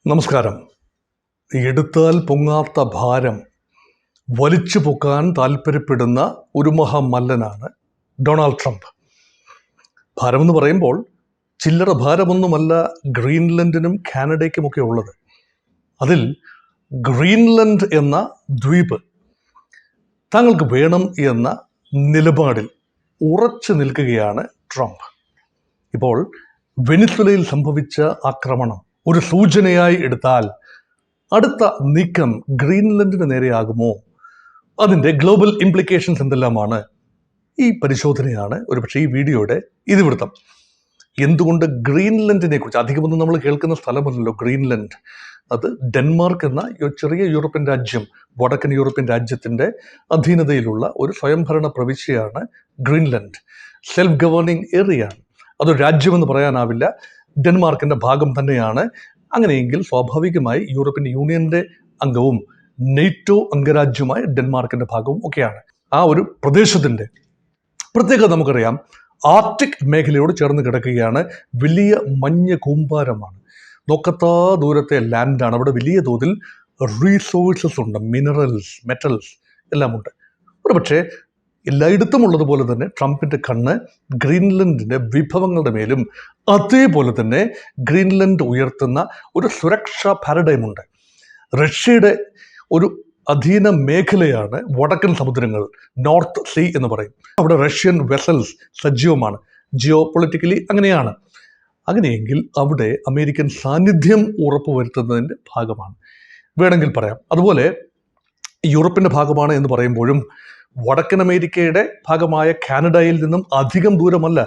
നമസ്കാരം. എടുത്താൽ പൊങ്ങാത്ത ഭാരം വലിച്ചു പൊക്കാൻ താല്പര്യപ്പെടുന്ന ഒരു മഹാമല്ലനാണ് ഡൊണാൾഡ് ട്രംപ്. ഭാരമെന്ന് പറയുമ്പോൾ ചില്ലറ ഭാരമൊന്നുമല്ല ഗ്രീൻലൻഡിനും കാനഡയ്ക്കുമൊക്കെ ഉള്ളത്. അതിൽ ഗ്രീൻലൻഡ് എന്ന ദ്വീപ് താങ്കൾക്ക് വേണം എന്ന നിലപാടിൽ ഉറച്ചു നിൽക്കുകയാണ് ട്രംപ്. ഇപ്പോൾ വെനിസ്വേലയിൽ സംഭവിച്ച ആക്രമണം ഒരു സൂചനയായി എടുത്താൽ അടുത്ത നീക്കം ഗ്രീൻലൻഡിന് നേരെയാകുമോ? അതിൻ്റെ ഗ്ലോബൽ ഇംപ്ലിക്കേഷൻസ് എന്തെല്ലാമാണ്? ഈ പരിശോധനയാണ് ഒരുപക്ഷെ ഈ വീഡിയോയുടെ ഇതിവൃത്തം. എന്തുകൊണ്ട് ഗ്രീൻലൻഡിനെ കുറിച്ച് അധികമൊന്നും നമ്മൾ കേൾക്കുന്ന സ്ഥലമല്ലല്ലോ ഗ്രീൻലൻഡ്. അത് ഡെൻമാർക്ക് എന്ന ചെറിയ യൂറോപ്യൻ രാജ്യം, വടക്കൻ യൂറോപ്യൻ രാജ്യത്തിൻ്റെ അധീനതയിലുള്ള ഒരു സ്വയംഭരണ പ്രവിശ്യയാണ് ഗ്രീൻലൻഡ്. സെൽഫ് ഗവേണിംഗ് ഏരിയയാണ്. അതൊരു രാജ്യമെന്ന് പറയാനാവില്ല, ഡെൻമാർക്കിൻ്റെ ഭാഗം തന്നെയാണ്. അങ്ങനെയെങ്കിൽ സ്വാഭാവികമായി യൂറോപ്യൻ യൂണിയൻ്റെ അംഗവും നെയ്റ്റോ അംഗരാജ്യമായ ഡെൻമാർക്കിൻ്റെ ഭാഗവും ഒക്കെയാണ്. ആ ഒരു പ്രദേശത്തിൻ്റെ പ്രത്യേകത നമുക്കറിയാം. ആർട്ടിക് മേഖലയോട് ചേർന്ന് കിടക്കുകയാണ്. വലിയ മഞ്ഞ കൂമ്പാരമാണ്. നോക്കത്താ ദൂരത്തെ ലാൻഡാണ്. അവിടെ വലിയ തോതിൽ റീസോഴ്സസ് ഉണ്ട്, മിനറൽസ്, മെറ്റൽസ് എല്ലാം ഉണ്ട്. ഒരു പക്ഷേ എല്ലായിടത്തും ഉള്ളതുപോലെ തന്നെ ട്രംപിൻ്റെ കണ്ണ് ഗ്രീൻലൻഡിൻ്റെ വിഭവങ്ങളുടെ മേലും അതേപോലെ തന്നെ ഗ്രീൻലൻഡ് ഉയർത്തുന്ന ഒരു സുരക്ഷാ പാരഡൈമുണ്ട്. റഷ്യയുടെ ഒരു അധീന മേഖലയാണ് വടക്കൻ സമുദ്രങ്ങൾ, നോർത്ത് സീ എന്ന് പറയും. അവിടെ റഷ്യൻ വെസൽസ് സജീവമാണ്. ജിയോ പൊളിറ്റിക്കലി അങ്ങനെയാണ്. അങ്ങനെയെങ്കിൽ അവിടെ അമേരിക്കൻ സാന്നിധ്യം ഉറപ്പുവരുത്തുന്നതിൻ്റെ ഭാഗമാണ് വേണമെങ്കിൽ പറയാം. അതുപോലെ യൂറോപ്പിൻ്റെ ഭാഗമാണ് എന്ന് പറയുമ്പോഴും വടക്കൻ അമേരിക്കയുടെ ഭാഗമായ കാനഡയിൽ നിന്നും അധികം ദൂരമല്ല.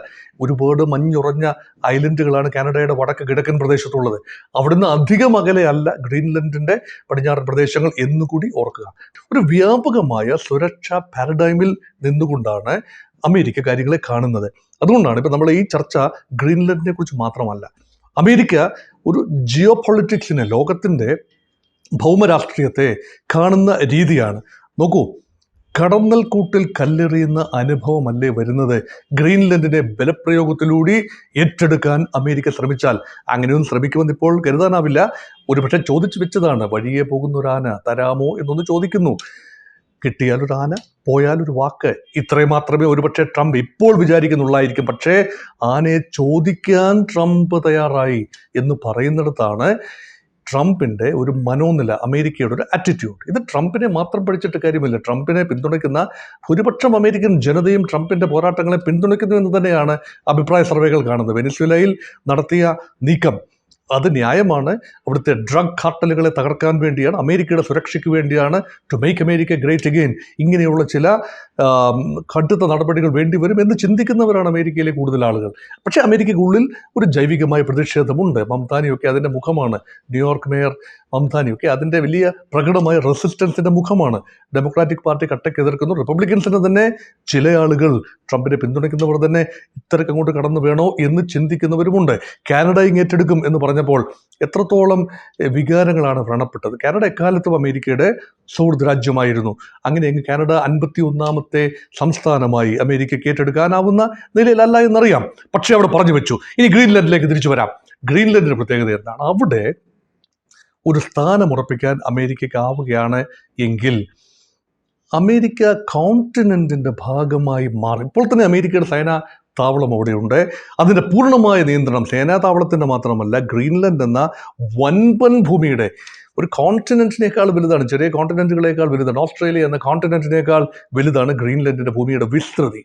ഒരുപാട് മഞ്ഞുറഞ്ഞ ഐലൻഡുകളാണ് കാനഡയുടെ വടക്ക് കിഴക്കൻ പ്രദേശത്തുള്ളത്. അവിടുന്ന് അധികം അകലെയല്ല ഗ്രീൻലൻഡിൻ്റെ പടിഞ്ഞാറൻ പ്രദേശങ്ങൾ എന്നുകൂടി ഓർക്കുക. ഒരു വ്യാപകമായ സുരക്ഷാ പാരഡൈമിൽ നിന്നുകൊണ്ടാണ് അമേരിക്ക കാര്യങ്ങളെ കാണുന്നത്. അതുകൊണ്ടാണ് ഇപ്പം നമ്മൾ ഈ ചർച്ച ഗ്രീൻലൻഡിനെ കുറിച്ച് മാത്രമല്ല. അമേരിക്ക ഒരു ജിയോ പൊളിറ്റിക്സിനെ, ലോകത്തിൻ്റെ ഭൗമരാഷ്ട്രീയത്തെ കാണുന്ന രീതിയാണ്. നോക്കൂ, കടന്നൽ കൂട്ടിൽ കല്ലെറിയുന്ന അനുഭവമല്ലേ വരുന്നത്? ഗ്രീൻലൻഡിനെ ബലപ്രയോഗത്തിലൂടെ ഏറ്റെടുക്കാൻ അമേരിക്ക ശ്രമിച്ചാൽ. അങ്ങനെയൊന്നും ശ്രമിക്കുമെന്ന് ഇപ്പോൾ കരുതാനാവില്ല. ഒരുപക്ഷെ ചോദിച്ചു വെച്ചതാണ്. വഴിയെ പോകുന്ന ഒരു ആന തരാമോ എന്നൊന്ന് ചോദിക്കുന്നു. കിട്ടിയാലൊരു ആന, പോയാലൊരു വാക്ക്. ഇത്രയും മാത്രമേ ഒരുപക്ഷെ ട്രംപ് ഇപ്പോൾ വിചാരിക്കുന്നുള്ളായിരിക്കും. പക്ഷേ ആനയെ ചോദിക്കാൻ ട്രംപ് തയ്യാറായി എന്ന് പറയുന്നിടത്താണ് ട്രംപിൻ്റെ ഒരു മനോനില, അമേരിക്കയുടെ ഒരു ആറ്റിറ്റ്യൂഡ്. ഇത് ട്രംപിനെ മാത്രം പഠിച്ചിട്ട് കാര്യമില്ല. ട്രംപിനെ പിന്തുണയ്ക്കുന്ന ഭൂരിപക്ഷം അമേരിക്കൻ ജനതയും ട്രംപിൻ്റെ പോരാട്ടങ്ങളെ പിന്തുണയ്ക്കുന്നു എന്ന് തന്നെയാണ് അഭിപ്രായ സർവേകൾ കാണുന്നത്. വെനിസ്വേലയിൽ നടത്തിയ നീക്കം അത് ന്യായമാണ്. അവിടുത്തെ ഡ്രഗ് കാർട്ടലുകളെ തകർക്കാൻ വേണ്ടിയാണ്, അമേരിക്കയുടെ സുരക്ഷയ്ക്ക് വേണ്ടിയാണ്, to make America great again. ഇങ്ങനെയുള്ള ചില കടുത്ത നടപടികൾ വേണ്ടിവരും എന്ന് ചിന്തിക്കുന്നവരാണ് അമേരിക്കയിലെ കൂടുതൽ ആളുകൾ. പക്ഷേ അമേരിക്കയ്ക്കുള്ളിൽ ഒരു ജൈവികമായ പ്രതിഷേധമുണ്ട്. മംതാനിയൊക്കെ അതിൻ്റെ മുഖമാണ്. ന്യൂയോർക്ക് മേയർ മംതാനിയൊക്കെ അതിൻ്റെ വലിയ പ്രകടമായ റെസിസ്റ്റൻസിൻ്റെ മുഖമാണ്. ഡെമോക്രാറ്റിക് പാർട്ടി കട്ടയ്ക്ക് എതിർക്കുന്നു. റിപ്പബ്ലിക്കൻസിൻ്റെ തന്നെ ചില ആളുകൾ, ട്രംപിനെ പിന്തുണയ്ക്കുന്നവർ തന്നെ ഇത്രയ്ക്ക് അങ്ങോട്ട് കടന്നു വേണോ എന്ന് ചിന്തിക്കുന്നവരുമുണ്ട്. കാനഡ ഏറ്റെടുക്കും എന്ന് പറഞ്ഞപ്പോൾ എത്രത്തോളം വികാരങ്ങളാണ് വ്രണപ്പെട്ടത്. കാനഡ എക്കാലത്തും അമേരിക്കയുടെ സുഹൃത്ത് രാജ്യമായിരുന്നു. അങ്ങനെയെങ്കിൽ കാനഡ 51ാമത്തെ സംസ്ഥാനമായി അമേരിക്കയ്ക്ക് ഏറ്റെടുക്കാനാവുന്ന നിലയിലല്ല എന്നറിയാം. പക്ഷേ അവിടെ പറഞ്ഞു വെച്ചു. ഇനി ഗ്രീൻലൻഡിലേക്ക് തിരിച്ചു വരാം. ഗ്രീൻലൻഡിൻ്റെ പ്രത്യേകത എന്താണ്? അവിടെ ഒരു സ്ഥാനം ഉറപ്പിക്കാൻ അമേരിക്കയ്ക്ക് ആവുകയാണ് എങ്കിൽ അമേരിക്ക കോണ്ടിനെന്റിൻ്റെ ഭാഗമായി മാറി. ഇപ്പോൾ തന്നെ അമേരിക്കയുടെ സേനാ താവളം അവിടെയുണ്ട്. അതിൻ്റെ പൂർണ്ണമായ നിയന്ത്രണം സേനാ താവളത്തിൻ്റെ മാത്രമല്ല, ഗ്രീൻലൻഡ് എന്ന വൻപൻ ഭൂമിയുടെ ഒരു കോണ്ടിനെന്റിനേക്കാൾ വലുതാണ്. ചെറിയ കോണ്ടിനെന്റുകളേക്കാൾ വലുതാണ്. ഓസ്ട്രേലിയ എന്ന കോണ്ടിനെന്റിനേക്കാൾ വലുതാണ് ഗ്രീൻലൻഡിൻ്റെ ഭൂമിയുടെ വിസ്തൃതി.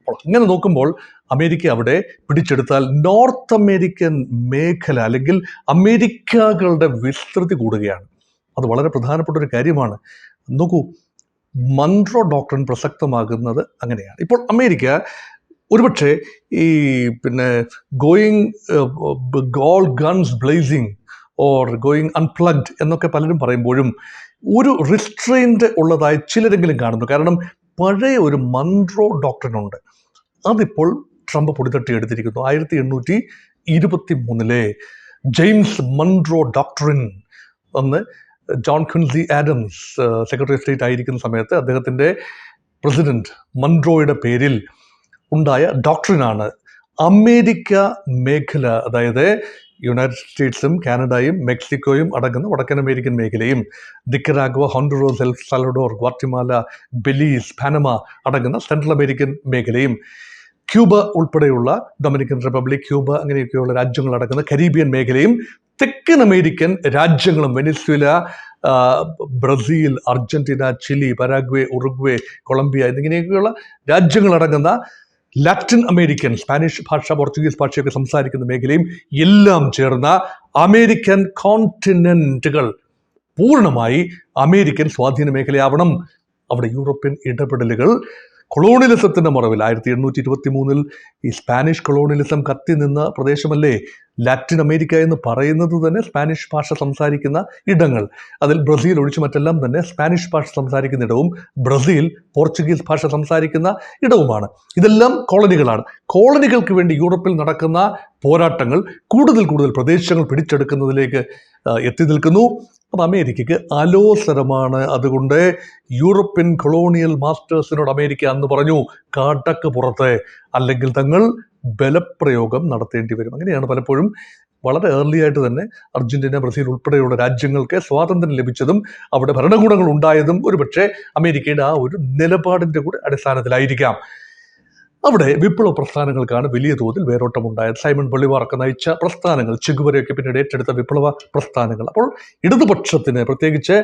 അപ്പോൾ അങ്ങനെ നോക്കുമ്പോൾ അമേരിക്ക അവിടെ പിടിച്ചെടുത്താൽ നോർത്ത് അമേരിക്കൻ മേഖല അല്ലെങ്കിൽ അമേരിക്കകളുടെ വിസ്തൃതി കൂടുകയാണ്. അത് വളരെ പ്രധാനപ്പെട്ട ഒരു കാര്യമാണ്. നോക്കൂ, മൺട്രോ ഡോക്ട്രിൻ പ്രസക്തമാകുന്നത് അങ്ങനെയാണ്. ഇപ്പോൾ അമേരിക്ക ഒരുപക്ഷെ ഈ going all guns blazing or going unplugged എന്നൊക്കെ പലരും പറയുമ്പോഴും ഒരു റിസ്ട്രെയിൻറ്റ് ഉള്ളതായി ചിലരെങ്കിലും കാണുന്നു. കാരണം പഴയ ഒരു മൺട്രോ ഡോക്ട്രിൻ ഉണ്ട്. അതിപ്പോൾ ട്രംപ് പൊടിതട്ടിയെടുത്തിരിക്കുന്നു. 1823 ജെയിംസ് മൺട്രോ ഡോക്ട്രിൻ അന്ന് John Quincy Adams secretary of state ആയിരിക്കുന്ന സമയത്ത് അദ്ദേഹത്തിൻ്റെ പ്രസിഡന്റ് മൺട്രോയുടെ പേരിൽ ഉണ്ടായ ഡോക്ട്രിനാണ്. അമേരിക്ക മേഖല, അതായത് യുണൈറ്റഡ് സ്റ്റേറ്റ്സും കാനഡയും മെക്സിക്കോയും അടങ്ങുന്ന വടക്കൻ അമേരിക്കൻ മേഖലയും, Nicaragua, Honduras, El Salvador, Guatemala, Belize, Panama അടങ്ങുന്ന സെൻട്രൽ അമേരിക്കൻ മേഖലയും, ക്യൂബ ഉൾപ്പെടെയുള്ള ഡൊമിനിക്കൻ റിപ്പബ്ലിക്, ക്യൂബ അങ്ങനെയൊക്കെയുള്ള രാജ്യങ്ങൾ അടങ്ങുന്ന കരീബിയൻ മേഖലയും, തെക്കൻ അമേരിക്കൻ രാജ്യങ്ങളും Venezuela, Brazil, Argentina, Chile, Paraguay, Uruguay, Colombia എന്നിങ്ങനെയൊക്കെയുള്ള രാജ്യങ്ങളടങ്ങുന്ന ലാറ്റിൻ അമേരിക്കൻ, സ്പാനിഷ് ഭാഷ, പോർച്ചുഗീസ് ഭാഷയൊക്കെ സംസാരിക്കുന്ന മേഖലയും എല്ലാം ചേർന്ന അമേരിക്കൻ കോണ്ടിനെന്റുകൾ പൂർണ്ണമായി അമേരിക്കൻ സ്വാധീന മേഖലയാവണം. അവിടെ യൂറോപ്യൻ ഇടപെടലുകൾ കൊളോണിയലിസത്തിന്റെ മറവിൽ 1823 ഈ സ്പാനിഷ് കൊളോണിയലിസം കത്തി നിന്ന പ്രദേശമല്ലേ ലാറ്റിൻ അമേരിക്ക എന്ന് പറയുന്നത് തന്നെ സ്പാനിഷ് ഭാഷ സംസാരിക്കുന്ന ഇടങ്ങൾ. അതിൽ ബ്രസീൽ ഒഴിച്ച് മറ്റെല്ലാം തന്നെ സ്പാനിഷ് ഭാഷ സംസാരിക്കുന്ന ഇടവും ബ്രസീൽ പോർച്ചുഗീസ് ഭാഷ സംസാരിക്കുന്ന ഇടവുമാണ്. ഇതെല്ലാം കോളനികളാണ്. കോളനികൾക്ക് വേണ്ടി യൂറോപ്പിൽ നടക്കുന്ന പോരാട്ടങ്ങൾ കൂടുതൽ പ്രദേശങ്ങൾ പിടിച്ചെടുക്കുന്നതിലേക്ക് എത്തി നിൽക്കുന്നു. അത് അമേരിക്കയ്ക്ക് അലോസരമാണ്. അതുകൊണ്ട് യൂറോപ്യൻ കൊളോണിയൽ മാസ്റ്റേഴ്സിനോട് അമേരിക്ക അന്ന് പറഞ്ഞു, കാട്ടക്ക് പുറത്ത്, അല്ലെങ്കിൽ തങ്ങൾ ബലപ്രയോഗം നടത്തേണ്ടി വരും. അങ്ങനെയാണ് പലപ്പോഴും വളരെ ഏർലി ആയിട്ട് തന്നെ അർജന്റീന, ബ്രസീൽ ഉൾപ്പെടെയുള്ള രാജ്യങ്ങൾക്ക് സ്വാതന്ത്ര്യം ലഭിച്ചതും അവിടെ ഭരണകൂടങ്ങൾ ഉണ്ടായതും ഒരുപക്ഷെ അമേരിക്കയുടെ ആ ഒരു നിലപാടിൻ്റെ കൂടെ അടിസ്ഥാനത്തിലായിരിക്കാം. അവിടെ വിപ്ലവ പ്രസ്ഥാനങ്ങൾക്കാണ് വലിയ തോതിൽ വേരോട്ടമുണ്ടായത്. സൈമൺ ബൊളിവാറൊക്കെ നയിച്ച പ്രസ്ഥാനങ്ങൾ, ചെഗുവരയൊക്കെ പിന്നീട് ഏറ്റെടുത്ത വിപ്ലവ പ്രസ്ഥാനങ്ങൾ. അപ്പോൾ ഇടതുപക്ഷത്തിന്, പ്രത്യേകിച്ച്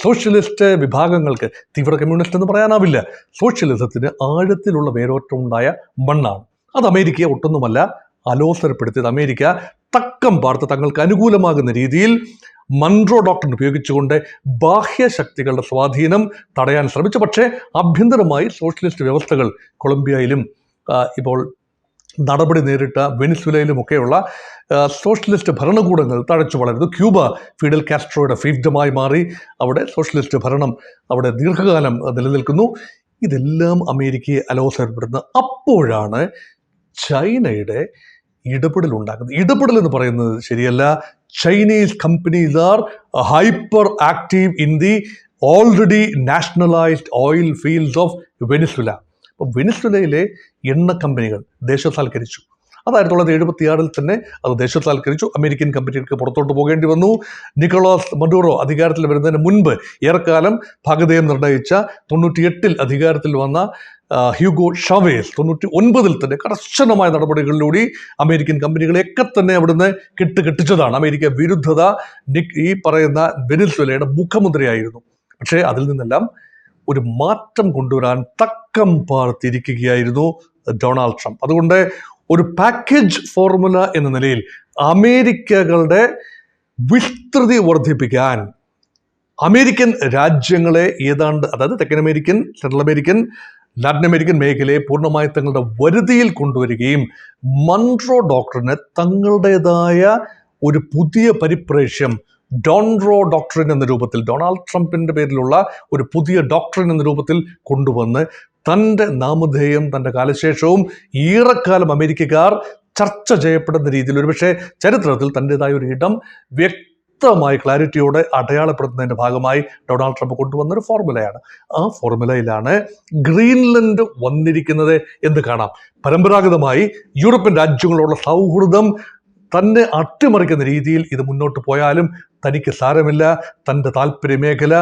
സോഷ്യലിസ്റ്റ് വിഭാഗങ്ങൾക്ക്, തീവ്ര കമ്മ്യൂണിസ്റ്റ് എന്ന് പറയാനാവില്ല, സോഷ്യലിസത്തിന് ആഴത്തിലുള്ള വേരോട്ടമുണ്ടായ മണ്ണാണ്. അത് അമേരിക്കയെ ഒട്ടൊന്നുമല്ല അലോസരപ്പെടുത്തിയത്. അമേരിക്ക തക്കം പാർത്ത് തങ്ങൾക്ക് അനുകൂലമാകുന്ന രീതിയിൽ മൺട്രോ ഡോക്ട്രിൻ ഉപയോഗിച്ചുകൊണ്ട് ബാഹ്യശക്തികളുടെ സ്വാധീനം തടയാൻ ശ്രമിച്ചു. പക്ഷേ ആഭ്യന്തരമായി സോഷ്യലിസ്റ്റ് വ്യവസ്ഥകൾ കൊളംബിയയിലും ഇപ്പോൾ നടപടി നേരിട്ട വെനിസ്വേലയിലുമൊക്കെയുള്ള സോഷ്യലിസ്റ്റ് ഭരണകൂടങ്ങൾ തഴച്ചു വളരുന്നു. ക്യൂബ ഫിഡൽ കാസ്ട്രോയുടെ ഫീൽഡമായി മാറി. അവിടെ സോഷ്യലിസ്റ്റ് ഭരണം അവിടെ ദീർഘകാലം നിലനിൽക്കുന്നു. ഇതെല്ലാം അമേരിക്കയെ അലോസരപ്പെടുത്തുന്നത്. അപ്പോഴാണ് ചൈനയുടെ ഇടപെടൽ ഉണ്ടാക്കുന്നത്. ഇടപെടൽ എന്ന് പറയുന്നത് ശരിയല്ല. Chinese companies R hyper active in the already nationalised oil fields of Venezuela. അപ്പോൾ വെനിസ്വേലയിലെ എണ്ണ കമ്പനികൾ ദേശസാൽക്കരിച്ചു. അത് 1976 തന്നെ അത് ദേശസാൽക്കരിച്ചു. അമേരിക്കൻ കമ്പനികൾക്ക് പുറത്തോട്ട് പോകേണ്ടി വന്നു. നിക്കോളാസ് മഡൂറോ അധികാരത്തിൽ വരുന്നതിന് മുൻപ് ഏറെക്കാലം ഭാഗധേയം നിർണയിച്ച 98 അധികാരത്തിൽ വന്ന ഹ്യൂഗോ ഷാവേസ് 99 തന്നെ കർശനമായ നടപടികളിലൂടെ അമേരിക്കൻ കമ്പനികളെയൊക്കെ തന്നെ അവിടുന്ന് കെട്ടിച്ചതാണ്. അമേരിക്ക വിരുദ്ധത ഈ പറയുന്ന വെനിസ്വേലയുടെ മുഖമുദ്രയായിരുന്നു. പക്ഷേ അതിൽ നിന്നെല്ലാം ഒരു മാറ്റം കൊണ്ടുവരാൻ തക്കം പാർത്തിരിക്കുകയായിരുന്നു ഡൊണാൾഡ് ട്രംപ്. അതുകൊണ്ട് ഒരു പാക്കേജ് ഫോർമുല എന്ന നിലയിൽ അമേരിക്കകളുടെ വിസ്തൃതി വർദ്ധിപ്പിക്കാൻ അമേരിക്കൻ രാജ്യങ്ങളെ ഏതാണ്ട്, അതായത് തെക്കൻ American, central American, Latin American മേഖലയെ പൂർണ്ണമായി തങ്ങളുടെ വരുതിയിൽ കൊണ്ടുവരികയും മൺട്രോ ഡോക്ട്രിന് തങ്ങളുടേതായ ഒരു പുതിയ പരിപ്രേക്ഷ്യം, ഡോൺറോ ഡോക്ട്രിൻ എന്ന രൂപത്തിൽ, ഡൊണാൾഡ് ട്രംപിൻ്റെ പേരിലുള്ള ഒരു പുതിയ ഡോക്ട്രിൻ എന്ന രൂപത്തിൽ കൊണ്ടുവന്ന് തൻ്റെ നാമധേയം, തൻ്റെ കാലശേഷവും ഏറെക്കാലം അമേരിക്കക്കാർ ചർച്ച ചെയ്യപ്പെടുന്ന രീതിയിൽ ഒരുപക്ഷെ ചരിത്രത്തിൽ തൻ്റെതായ ഒരു ഇടം വ്യക്തമായി ക്ലാരിറ്റിയോടെ അടയാളപ്പെടുത്തുന്നതിൻ്റെ ഭാഗമായി ഡൊണാൾഡ് ട്രംപ് കൊണ്ടുവന്നൊരു ഫോർമുലയാണ്. ആ ഫോർമുലയിലാണ് ഗ്രീൻലൻഡ് വന്നിരിക്കുന്നത് എന്ന് കാണാം. പരമ്പരാഗതമായി യൂറോപ്യൻ രാജ്യങ്ങളോടുള്ള സൗഹൃദം തന്നെ അട്ടിമറിക്കുന്ന രീതിയിൽ ഇത് മുന്നോട്ട് പോയാലും തനിക്ക് സാരമില്ല. തൻ്റെ താല്പര്യ മേഖല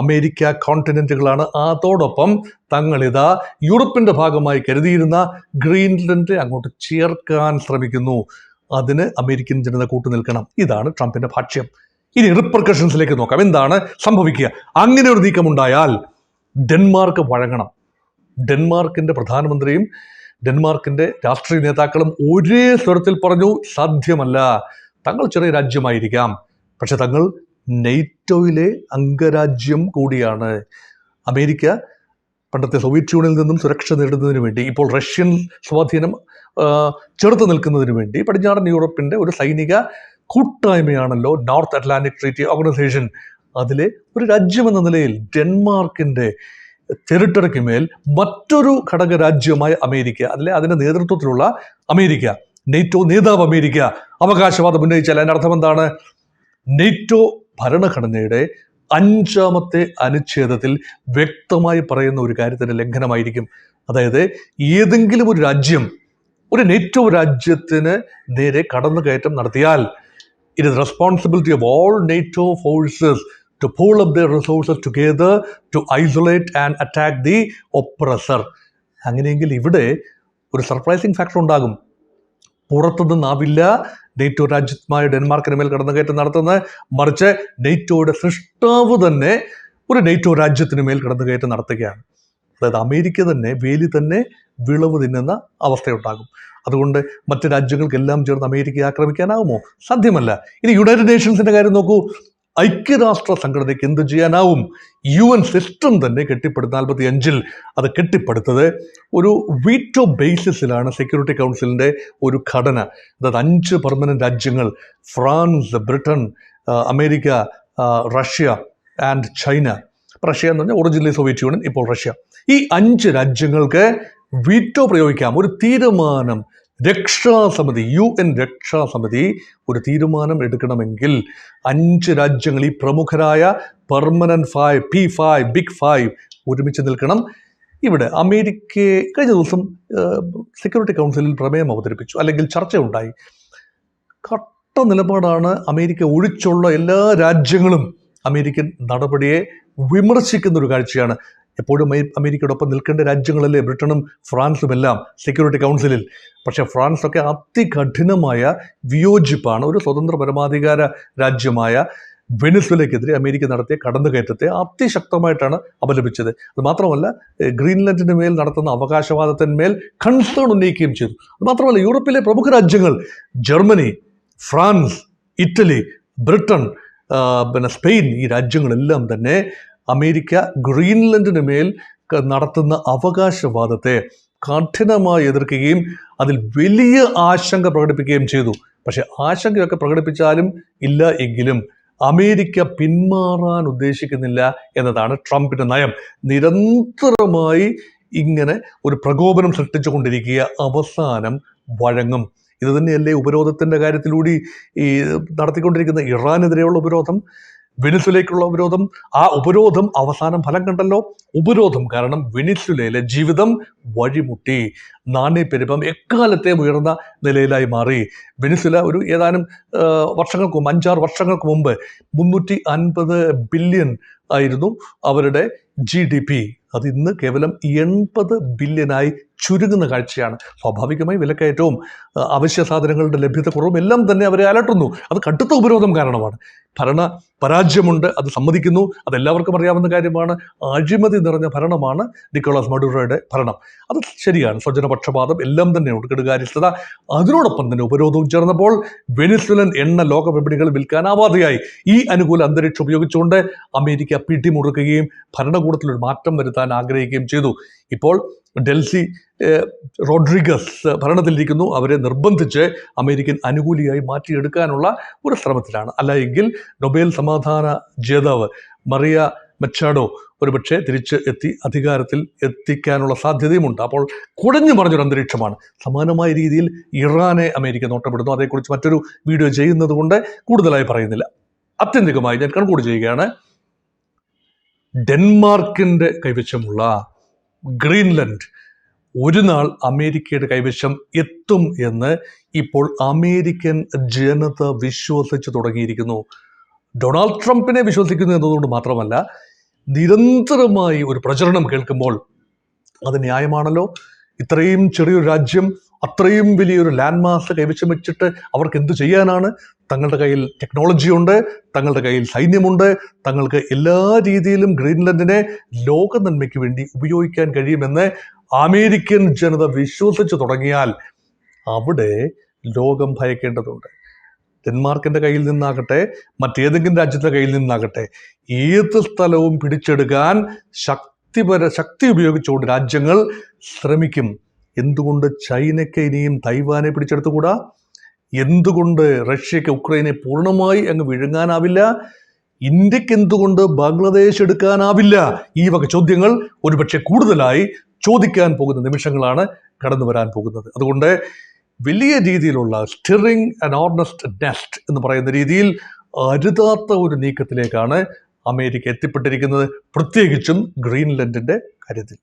അമേരിക്ക കോണ്ടിനെന്റുകളാണ്. അതോടൊപ്പം തങ്ങളിതാ യൂറോപ്പിൻ്റെ ഭാഗമായി കരുതിയിരുന്ന ഗ്രീൻലൻഡ് അങ്ങോട്ട് ചേർക്കാൻ ശ്രമിക്കുന്നു. അതിന് അമേരിക്കൻ ജനത കൂട്ടുനിൽക്കണം. ഇതാണ് ട്രംപിൻ്റെ ഭാഷ്യം. ഇനി റിപ്പർക്കഷൻസിലേക്ക് നോക്കാം. എന്താണ് സംഭവിക്കുക? അങ്ങനെ ഒരു നീക്കമുണ്ടായാൽ ഡെൻമാർക്ക് വഴങ്ങണം. ഡെൻമാർക്കിൻ്റെ പ്രധാനമന്ത്രിയും ഡെൻമാർക്കിൻ്റെ രാഷ്ട്രീയ നേതാക്കളും ഒരേ സ്വരത്തിൽ പറഞ്ഞു, സാധ്യമല്ല. തങ്ങൾ ചെറിയ രാജ്യമായിരിക്കാം, പക്ഷെ തങ്ങൾ നെയ്റ്റോയിലെ അംഗരാജ്യം കൂടിയാണ്. അമേരിക്ക പണ്ടത്തെ സോവിയറ്റ് യൂണിയനിൽ നിന്നും സുരക്ഷ നേടുന്നതിന് വേണ്ടി, ഇപ്പോൾ റഷ്യൻ സ്വാധീനം ചെറുത്ത് നിൽക്കുന്നതിന് വേണ്ടി പടിഞ്ഞാറൻ യൂറോപ്പിൻ്റെ ഒരു സൈനിക കൂട്ടായ്മയാണല്ലോ നോർത്ത് അറ്റ്ലാന്റിക് ട്രീറ്റി ഓർഗനൈസേഷൻ. അതിലെ ഒരു രാജ്യമെന്ന നിലയിൽ ഡെൻമാർക്കിൻ്റെ ടെറിട്ടറിക്ക് മേൽ മറ്റൊരു ഘടക രാജ്യമായ അമേരിക്ക, അതിൻ്റെ നേതൃത്വത്തിലുള്ള അമേരിക്ക, നെയ്റ്റോ നേതാവ് അമേരിക്ക അവകാശവാദം ഉന്നയിച്ചാൽ അതിൻ്റെ അർത്ഥം എന്താണ്? നെയ്റ്റോ ഭരണഘടനയുടെ 5ാമത്തെ അനുച്ഛേദത്തിൽ വ്യക്തമായി പറയുന്ന ഒരു കാര്യത്തിൻ്റെ ലംഘനമായിരിക്കും. അതായത് ഏതെങ്കിലും ഒരു രാജ്യം ഒരു നെയ്റ്റോ രാജ്യത്തിന് നേരെ കടന്നുകയറ്റം നടത്തിയാൽ It is the responsibility of all NATO forces to pool up their resources together to isolate and attack the oppressor. അങ്ങനെയെങ്കിൽ ഇവിടെ ഒരു സർപ്രൈസിങ് ഫാക്ടർ ഉണ്ടാകും. പുറത്തുനിന്നാവില്ല നെയ്റ്റോ രാജ്യമായ ഡെൻമാർക്കിന് മേൽ കടന്നുകയറ്റം നടത്തുന്നത്, മറിച്ച് നെയ്റ്റോയുടെ സൃഷ്ടാവ് തന്നെ ഒരു നെയ്റ്റോ രാജ്യത്തിന് മേൽ കടന്നുകയറ്റം നടത്തുകയാണ്. അതായത് അമേരിക്ക തന്നെ വേലി തന്നെ വിളവ് തിന്നുന്ന അവസ്ഥയുണ്ടാകും. അതുകൊണ്ട് മറ്റ് രാജ്യങ്ങൾക്കെല്ലാം ചേർന്ന് അമേരിക്കയെ ആക്രമിക്കാനാവുമോ? സാധ്യമല്ല. ഇനി യുണൈറ്റഡ് നേഷൻസിന്റെ കാര്യം നോക്കൂ. ഐക്യരാഷ്ട്ര സംഘടനയ്ക്ക് എന്ത് ചെയ്യാനാവും? UN സിസ്റ്റം തന്നെ കെട്ടിപ്പടുത്ത 45-ൽ അത് കെട്ടിപ്പടുത്തത് ഒരു വീറ്റോ ബേസിസിലാണ്. സെക്യൂരിറ്റി കൗൺസിലിൻ്റെ ഒരു ഘടന. അതായത് 5 പെർമനന്റ് രാജ്യങ്ങൾ, France, Britain, America, Russia and China. Russia എന്ന് പറഞ്ഞാൽ ഒറിജിനലി സോവിയറ്റ് യൂണിയൻ, ഇപ്പോൾ റഷ്യ. ഈ 5 രാജ്യങ്ങൾക്ക് വീറ്റോ പ്രയോഗിക്കാം. ഒരു തീരുമാനം രക്ഷാസമിതി, UN രക്ഷാസമിതി ഒരു തീരുമാനം എടുക്കണമെങ്കിൽ 5 രാജ്യങ്ങൾ, ഈ പ്രമുഖരായ പെർമനന്റ് 5, P5, ബിഗ് 5 ഒരുമിച്ച് നിൽക്കണം. ഇവിടെ അമേരിക്കയെ കഴിഞ്ഞ ദിവസം സെക്യൂരിറ്റി കൗൺസിലിൽ പ്രമേയം അവതരിപ്പിച്ചു, അല്ലെങ്കിൽ ചർച്ചയുണ്ടായി. കട്ട നിലപാടാണ്. അമേരിക്ക ഒഴിച്ചുള്ള എല്ലാ രാജ്യങ്ങളും അമേരിക്കൻ നടപടിയെ വിമർശിക്കുന്ന ഒരു കാഴ്ചയാണ്. എപ്പോഴും അമേരിക്കയോടൊപ്പം നിൽക്കേണ്ട രാജ്യങ്ങളല്ലേ ബ്രിട്ടനും ഫ്രാൻസും എല്ലാം സെക്യൂരിറ്റി കൗൺസിലിൽ. പക്ഷേ ഫ്രാൻസൊക്കെ അതികഠിനമായ വിയോജിപ്പാണ് ഒരു സ്വതന്ത്ര പരമാധികാര രാജ്യമായ വെനിസ്വേലയ്ക്കെതിരെ അമേരിക്ക നടത്തിയ കടന്നുകയറ്റത്തെ അതിശക്തമായിട്ടാണ് അപലപിച്ചത്. അത് മാത്രമല്ല, ഗ്രീൻലൻഡിന് മേൽ നടത്തുന്ന അവകാശവാദത്തിന്മേൽ കൺസേൺ ഉന്നയിക്കുകയും ചെയ്തു. അത് മാത്രമല്ല, യൂറോപ്പിലെ പ്രമുഖ രാജ്യങ്ങൾ Germany, France, Italy, Britain, Spain, ഈ രാജ്യങ്ങളെല്ലാം തന്നെ അമേരിക്ക ഗ്രീൻലൻഡിന് മേൽ നടത്തുന്ന അവകാശവാദത്തെ കഠിനമായി എതിർക്കുകയും അതിൽ വലിയ ആശങ്ക പ്രകടിപ്പിക്കുകയും ചെയ്തു. പക്ഷെ ആശങ്കയൊക്കെ പ്രകടിപ്പിച്ചാലും ഇല്ല എങ്കിലും അമേരിക്ക പിന്മാറാൻ ഉദ്ദേശിക്കുന്നില്ല എന്നതാണ് ട്രംപിന്റെ നയം. നിരന്തരമായി ഇങ്ങനെ ഒരു പ്രകോപനം സൃഷ്ടിച്ചുകൊണ്ടിരിക്കുക, അവസാനം വഴങ്ങും. ഇത് തന്നെയല്ലേ ഉപരോധത്തിൻ്റെ കാര്യത്തിലൂടെ ഈ നടത്തിക്കൊണ്ടിരിക്കുന്ന ഇറാനെതിരെയുള്ള ഉപരോധം, വെനിസ്വേലയ്ക്കുള്ള ഉപരോധം. ആ ഉപരോധം അവസാനം ഫലം കണ്ടല്ലോ. ഉപരോധം കാരണം വെനിസ്വേലയിലെ ജീവിതം വഴിമുട്ടി. നാണ്യപ്പെരുപ്പം എക്കാലത്തെ ഉയർന്ന നിലയിലായി മാറി. വെനിസ്വേല ഒരു ഏതാനും വർഷങ്ങൾക്ക് മുമ്പ്, 5-6 വർഷങ്ങൾക്ക് മുമ്പ് 350 ബില്യൺ ആയിരുന്നു അവരുടെ GDP. അത് ഇന്ന് കേവലം 80 ബില്യനായി ചുരുങ്ങുന്ന കാഴ്ചയാണ്. സ്വാഭാവികമായി വിലക്കയറ്റവും അവശ്യ സാധനങ്ങളുടെ ലഭ്യതക്കുറവും എല്ലാം തന്നെ അവരെ അലട്ടുന്നു. അത് കടുത്ത ഉപരോധം കാരണമാണ്. ഭരണ പരാജയമുണ്ട്, അത് സമ്മതിക്കുന്നു, അതെല്ലാവർക്കും അറിയാവുന്ന കാര്യമാണ്. അഴിമതി നിറഞ്ഞ ഭരണമാണ് നിക്കോളാസ് മഡുറോയുടെ ഭരണം. അത് ശരിയാണ്. സ്വജനപക്ഷപാതം എല്ലാം തന്നെയുണ്ട്, കെടുകാര്യസ്ഥത. അതിനോടൊപ്പം തന്നെ ഉപരോധവും ചേർന്നപ്പോൾ വെനിസ്വേലൻ എണ്ണ ലോക വിപണികളിൽ വിൽക്കാനാവാതെയായി. ഈ അനുകൂല അന്തരീക്ഷം ഉപയോഗിച്ചുകൊണ്ട് അമേരിക്ക പിടിമുറുക്കുകയും ഭരണകൂടത്തിലൊരു മാറ്റം വരുത്താൻ ആഗ്രഹിക്കുകയും ചെയ്തു. ഇപ്പോൾ ഡെൽസി റോഡ്രിഗസ് ഭരണത്തിലിരിക്കുന്നു. അവരെ നിർബന്ധിച്ച് അമേരിക്കൻ അനുകൂലിയായി മാറ്റിയെടുക്കാനുള്ള ഒരു ശ്രമത്തിലാണ്. അല്ല എങ്കിൽ നൊബേൽ സമാധാന ജേതാവ് മറിയ മെച്ചാഡോ ഒരുപക്ഷെ തിരിച്ച് എത്തി അധികാരത്തിൽ എത്തിക്കാനുള്ള സാധ്യതയുമുണ്ട്. അപ്പോൾ കുഴഞ്ഞു മറിഞ്ഞൊരു അന്തരീക്ഷമാണ്. സമാനമായ രീതിയിൽ ഇറാനെ അമേരിക്ക നോട്ടപ്പെടുന്നു. അതേക്കുറിച്ച് മറ്റൊരു വീഡിയോ ചെയ്യുന്നത് കൊണ്ട് കൂടുതലായി പറയുന്നില്ല. ആത്യന്തികമായി ഞാൻ കൺക്ലൂഡ് ചെയ്യുകയാണ്. ഡെൻമാർക്കിൻ്റെ കൈവശമുള്ള ഗ്രീൻലൻഡ് ഒരു നാൾ അമേരിക്കയുടെ കൈവശം എത്തും എന്ന് ഇപ്പോൾ അമേരിക്കൻ ജനത വിശ്വസിച്ച് തുടങ്ങിയിരിക്കുന്നു. ഡൊണാൾഡ് ട്രംപിനെ വിശ്വസിക്കുന്നു എന്നതുകൊണ്ട് മാത്രമല്ല, നിരന്തരമായി ഒരു പ്രചരണം കേൾക്കുമ്പോൾ അത് ന്യായമാണല്ലോ. ഇത്രയും ചെറിയൊരു രാജ്യം അത്രയും വലിയൊരു ലാൻഡ് മാസ് കൈവശം വെച്ചിട്ട് അവർക്ക് എന്തു ചെയ്യാനാണ്? തങ്ങളുടെ കയ്യിൽ ടെക്നോളജി ഉണ്ട്, തങ്ങളുടെ കയ്യിൽ സൈന്യമുണ്ട്, തങ്ങൾക്ക് എല്ലാ രീതിയിലും ഗ്രീൻലൻഡിനെ ലോക നന്മയ്ക്ക് വേണ്ടി ഉപയോഗിക്കാൻ കഴിയുമെന്ന് അമേരിക്കൻ ജനത വിശ്വസിച്ച് തുടങ്ങിയാൽ അവിടെ ലോകം ഭയക്കേണ്ടതുണ്ട്. ഡെൻമാർക്കിൻ്റെ കയ്യിൽ നിന്നാകട്ടെ, മറ്റേതെങ്കിലും രാജ്യത്തെ കയ്യിൽ നിന്നാകട്ടെ, ഏത് സ്ഥലവും പിടിച്ചെടുക്കാൻ ശക്തി ഉപയോഗിച്ചുകൊണ്ട് രാജ്യങ്ങൾ ശ്രമിക്കും. എന്തുകൊണ്ട് ചൈനയ്ക്ക് ഇനിയും തൈവാനെ പിടിച്ചെടുത്തുകൂടാ? എന്തുകൊണ്ട് റഷ്യയ്ക്ക് ഉക്രൈനെ പൂർണ്ണമായി അങ്ങ് വിഴുങ്ങാനാവില്ല? ഇന്ത്യക്ക് എന്തുകൊണ്ട് ബംഗ്ലാദേശ് എടുക്കാനാവില്ല? ഈ വക ചോദ്യങ്ങൾ ഒരുപക്ഷെ കൂടുതലായി ചോദിക്കാൻ പോകുന്ന നിമിഷങ്ങളാണ് കടന്നു വരാൻ പോകുന്നത്. അതുകൊണ്ട് വലിയ രീതിയിലുള്ള സ്റ്റിറിങ് ആൻ ഓർണസ്റ്റ് നെസ്റ്റ് എന്ന് പറയുന്ന രീതിയിൽ അരുതാത്ത ഒരു നീക്കത്തിലേക്കാണ് അമേരിക്ക എത്തിപ്പെട്ടിരിക്കുന്നത്, പ്രത്യേകിച്ചും ഗ്രീൻലൻഡിൻ്റെ കാര്യത്തിൽ.